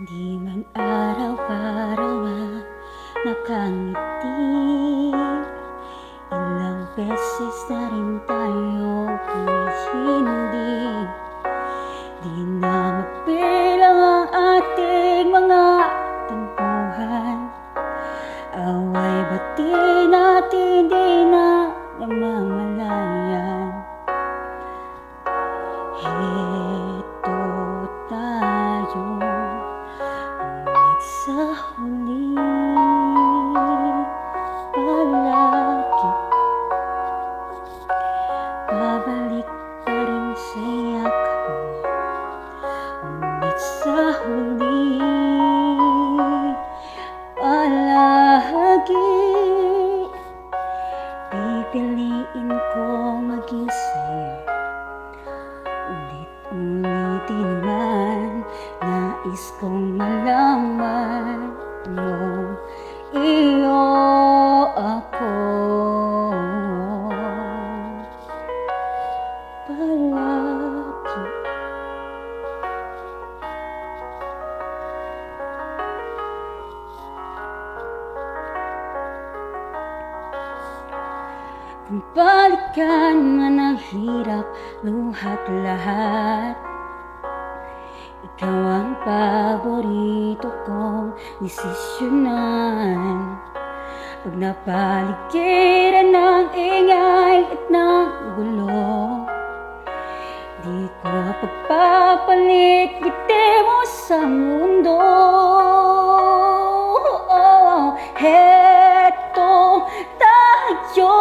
Di man araw-araw na nakangiti, ilang beses na rin tayo hindi. Di na mapilang ang ating mga tampuhan. Away bati natin di na namamalayan. Heto tayo sa huli, palagi babalik pa rin sa yakap mo. Ngunit sa huli, palagi pipiliin ko maging sa'yo. Ulit-ulitin man, nais kong malaman mo, iyo ako palagi. Kung balikan man ang hirap, luhat lahat, ikaw ang paborito kong desisyonan. Pag napaligiran ng ingay at ng gulo, di ko pagpapalit ngiti mo sa mundo. Heto tayo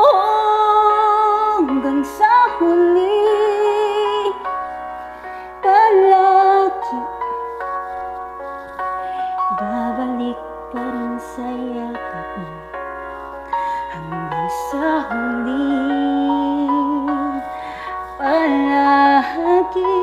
hanggang sa huli, palagi babalik pa rin sa yakap mo. Hanggang sa huli, palagi